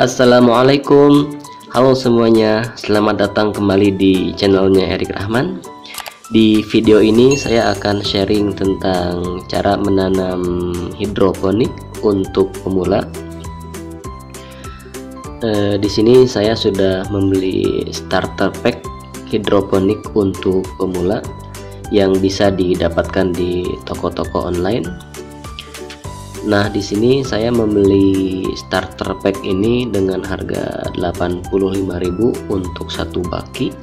Assalamualaikum, halo semuanya, selamat datang kembali di channelnya Erik Rahman. Di video ini saya akan sharing tentang cara menanam hidroponik untuk pemula. Di sini saya sudah membeli starter pack hidroponik untuk pemula yang bisa didapatkan di toko-toko online. Nah, di sini saya membeli starter pack ini dengan harga 85.000 untuk satu baki.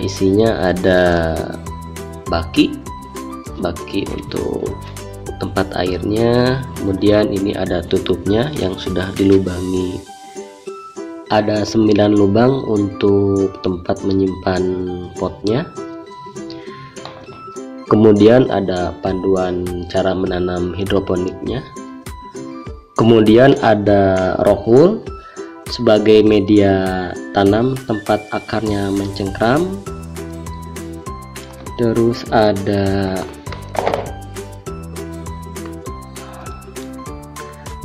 Isinya ada baki untuk tempat airnya, kemudian ini ada tutupnya yang sudah dilubangi. Ada 9 lubang untuk tempat menyimpan potnya. Kemudian ada panduan cara menanam hidroponiknya. Kemudian ada rock wool sebagai media tanam tempat akarnya mencengkram. Terus ada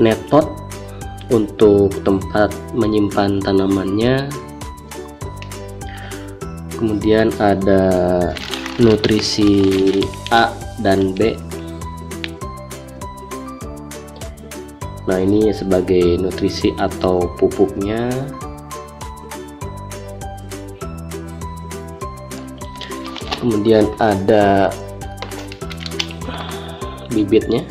net pot untuk tempat menyimpan tanamannya. Kemudian ada nutrisi A dan B. Nah, ini sebagai nutrisi atau pupuknya. Kemudian ada bibitnya.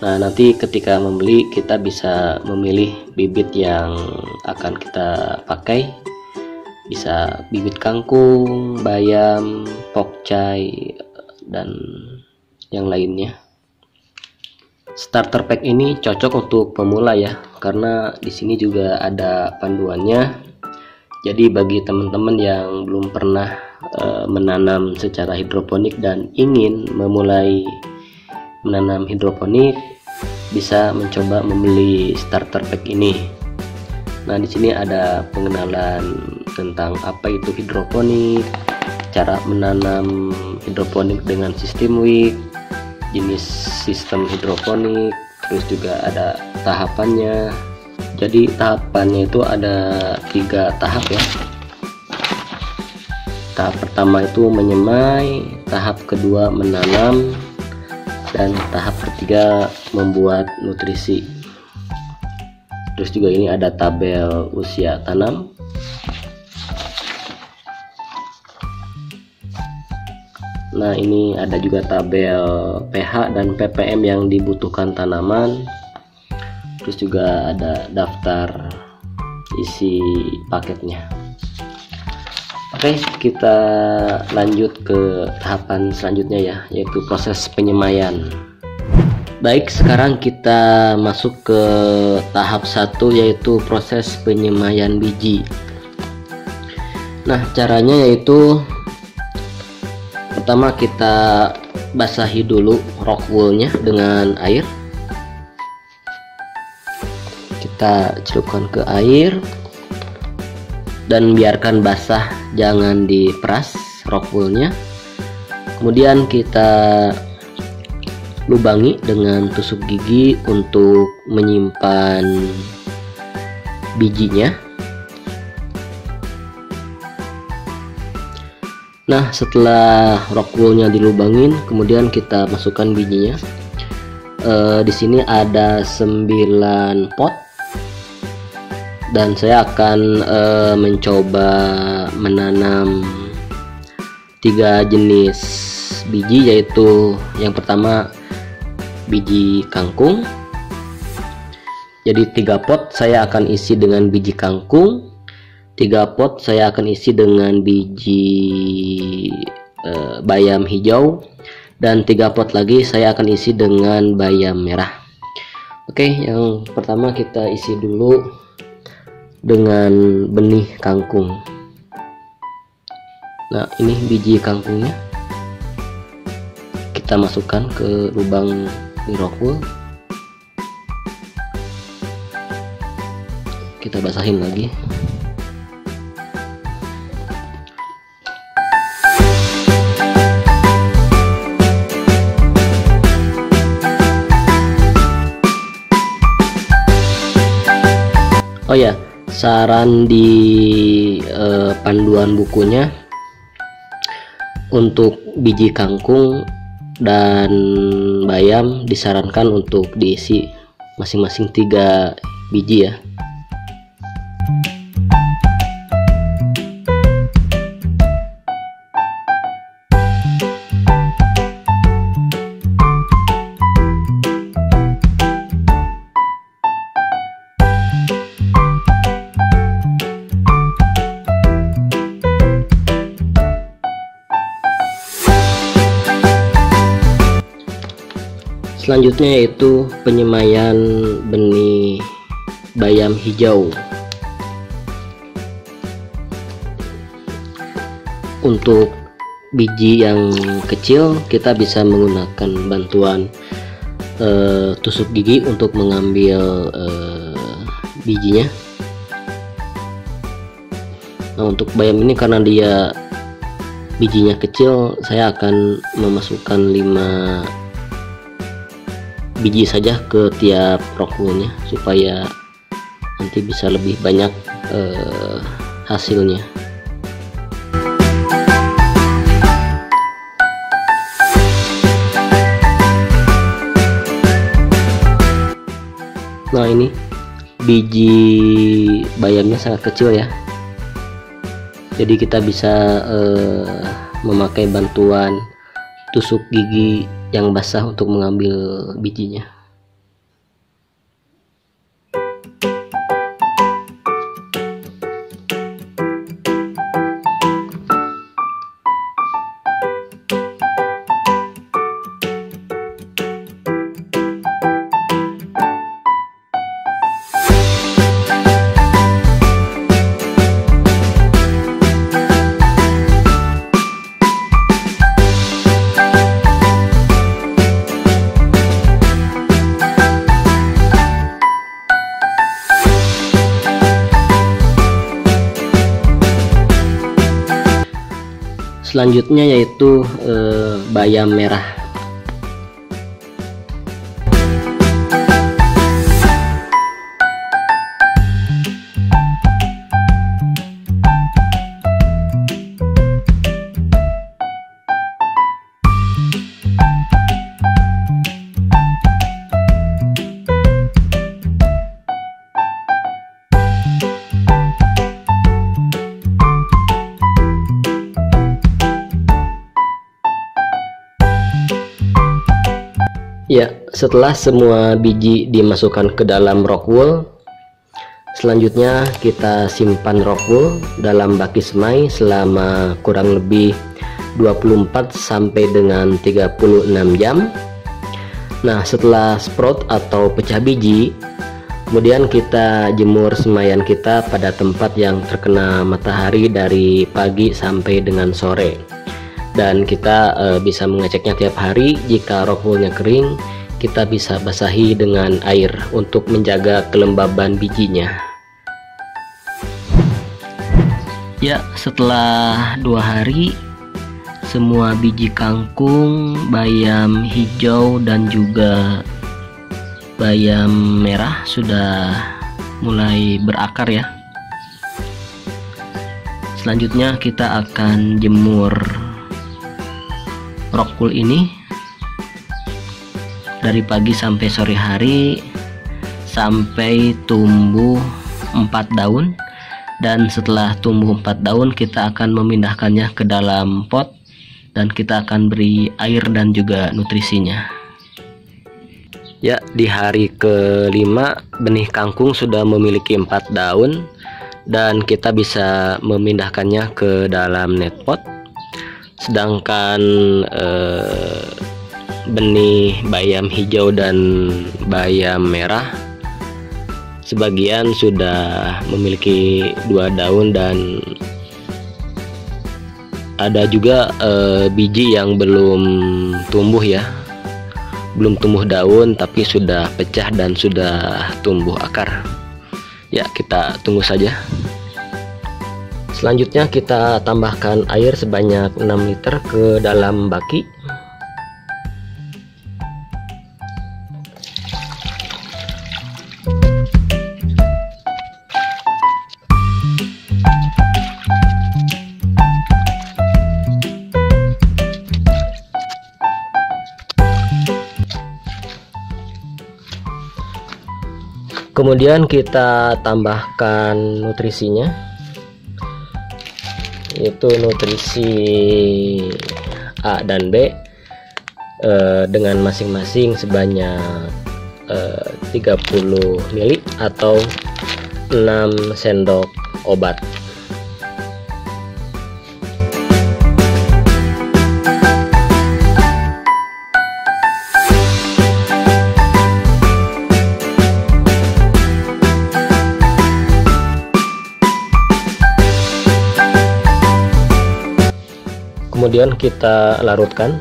Nah, nanti ketika membeli kita bisa memilih bibit yang akan kita pakai. Bisa bibit kangkung, bayam, pokcai, dan yang lainnya. Starter pack ini cocok untuk pemula ya, karena di sini juga ada panduannya. Jadi bagi teman-teman yang belum pernah menanam secara hidroponik dan ingin memulai menanam hidroponik, bisa mencoba membeli starter pack ini. Nah, di sini ada pengenalan tentang apa itu hidroponik, cara menanam hidroponik dengan sistem wick, jenis sistem hidroponik, terus juga ada tahapannya. Jadi tahapannya itu ada 3 tahap ya. Tahap pertama itu menyemai, tahap kedua menanam, dan tahap ketiga membuat nutrisi. Terus juga ini ada tabel usia tanam. Nah, ini ada juga tabel pH dan ppm yang dibutuhkan tanaman. Terus juga ada daftar isi paketnya. Oke, kita lanjut ke tahapan selanjutnya ya, yaitu proses penyemaian. Baik, sekarang kita masuk ke tahap 1, yaitu proses penyemaian biji. Nah, caranya yaitu pertama kita basahi dulu rock woolnya dengan air. Kita celupkan ke air dan biarkan basah, jangan diperas rock woolnya. Kemudian kita lubangi dengan tusuk gigi untuk menyimpan bijinya. Nah, setelah rock woolnya dilubangin, kemudian kita masukkan bijinya. Di sini ada 9 pot dan saya akan mencoba menanam 3 jenis biji, yaitu yang pertama biji kangkung. Jadi 3 pot saya akan isi dengan biji kangkung, 3 pot saya akan isi dengan biji bayam hijau, dan 3 pot lagi saya akan isi dengan bayam merah. Oke, yang pertama kita isi dulu dengan benih kangkung. Nah, ini biji kangkungnya. Kita masukkan ke lubang di rock wool. Kita basahin lagi. Oh ya, saran di panduan bukunya untuk biji kangkung dan bayam disarankan untuk diisi masing-masing 3 biji ya. Selanjutnya yaitu penyemaian benih bayam hijau. Untuk biji yang kecil kita bisa menggunakan bantuan tusuk gigi untuk mengambil bijinya. Nah, untuk bayam ini karena dia bijinya kecil, saya akan memasukkan 5 biji saja ke tiap rockwoolnya supaya nanti bisa lebih banyak hasilnya. Nah, ini biji bayamnya sangat kecil ya, jadi kita bisa memakai bantuan tusuk gigi yang basah untuk mengambil bijinya. Selanjutnya yaitu bayam merah. Ya, setelah semua biji dimasukkan ke dalam rockwool, selanjutnya kita simpan rockwool dalam baki semai selama kurang lebih 24 sampai dengan 36 jam. Nah, setelah sprout atau pecah biji, kemudian kita jemur semaian kita pada tempat yang terkena matahari dari pagi sampai dengan sore. Dan kita bisa mengeceknya tiap hari. Jika rockwoolnya kering, kita bisa basahi dengan air untuk menjaga kelembaban bijinya. Ya, setelah 2 hari semua biji kangkung, bayam hijau dan juga bayam merah sudah mulai berakar ya. Selanjutnya kita akan jemur rockwool ini dari pagi sampai sore hari sampai tumbuh 4 daun, dan setelah tumbuh 4 daun kita akan memindahkannya ke dalam pot dan kita akan beri air dan juga nutrisinya. Ya, di hari ke-5 benih kangkung sudah memiliki 4 daun dan kita bisa memindahkannya ke dalam net pot. Sedangkan benih bayam hijau dan bayam merah sebagian sudah memiliki 2 daun dan ada juga biji yang belum tumbuh ya, belum tumbuh daun tapi sudah pecah dan sudah tumbuh akar. Ya, kita tunggu saja. Selanjutnya kita tambahkan air sebanyak 6 liter ke dalam baki. Kemudian kita tambahkan nutrisinya, yaitu nutrisi A dan B dengan masing-masing sebanyak 30 ml atau 6 sendok obat. Kemudian kita larutkan.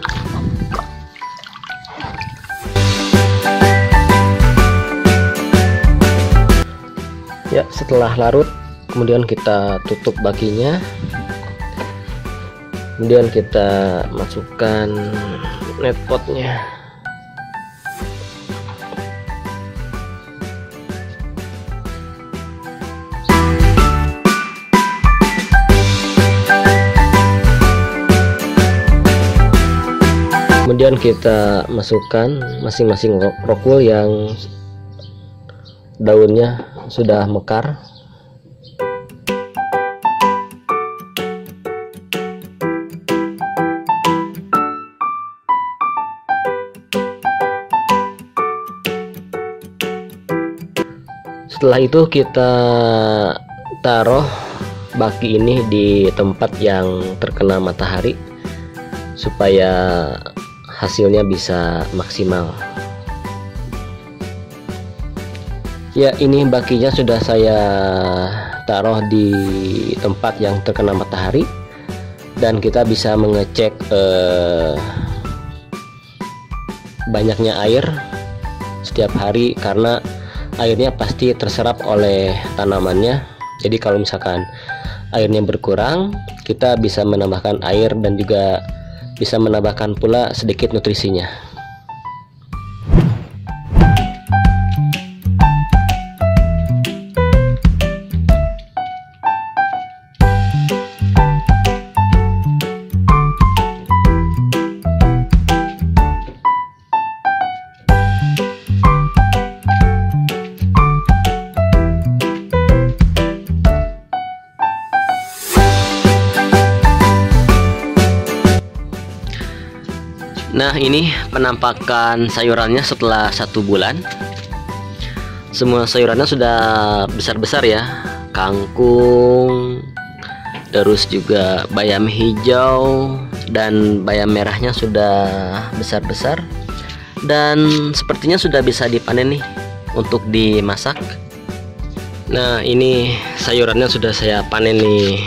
Ya, setelah larut, kemudian kita tutup bakinya. Kemudian kita masukkan net potnya. Kemudian kita masukkan masing-masing rockwool yang daunnya sudah mekar. Setelah itu kita taruh baki ini di tempat yang terkena matahari supaya hasilnya bisa maksimal. Ya, ini bakinya sudah saya taruh di tempat yang terkena matahari, dan kita bisa mengecek banyaknya air setiap hari, karena airnya pasti terserap oleh tanamannya. Jadi kalau misalkan airnya berkurang, kita bisa menambahkan air dan juga bisa menambahkan pula sedikit nutrisinya. Nah, ini penampakan sayurannya setelah 1 bulan. Semua sayurannya sudah besar-besar ya, kangkung, terus juga bayam hijau dan bayam merahnya sudah besar-besar, dan sepertinya sudah bisa dipanen nih untuk dimasak. Nah, ini sayurannya sudah saya panen nih,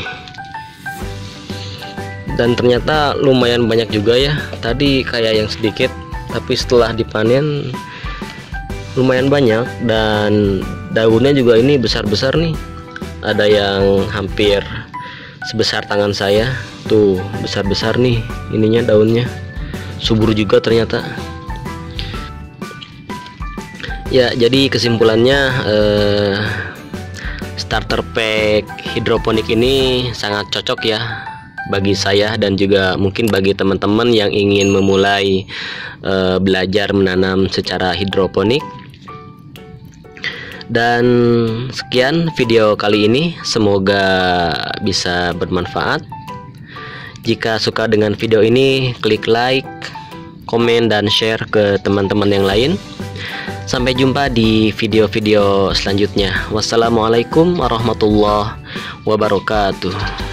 dan ternyata lumayan banyak juga ya. Tadi kayak yang sedikit, tapi setelah dipanen lumayan banyak, dan daunnya juga ini besar-besar nih. Ada yang hampir sebesar tangan saya tuh, besar-besar nih ininya, daunnya subur juga ternyata. Ya, jadi kesimpulannya starter pack hidroponik ini sangat cocok ya bagi saya, dan juga mungkin bagi teman-teman yang ingin memulai belajar menanam secara hidroponik. Dan sekian video kali ini, semoga bisa bermanfaat. Jika suka dengan video ini, klik like, komen, dan share ke teman-teman yang lain. Sampai jumpa di video-video selanjutnya. Wassalamualaikum warahmatullahi wabarakatuh.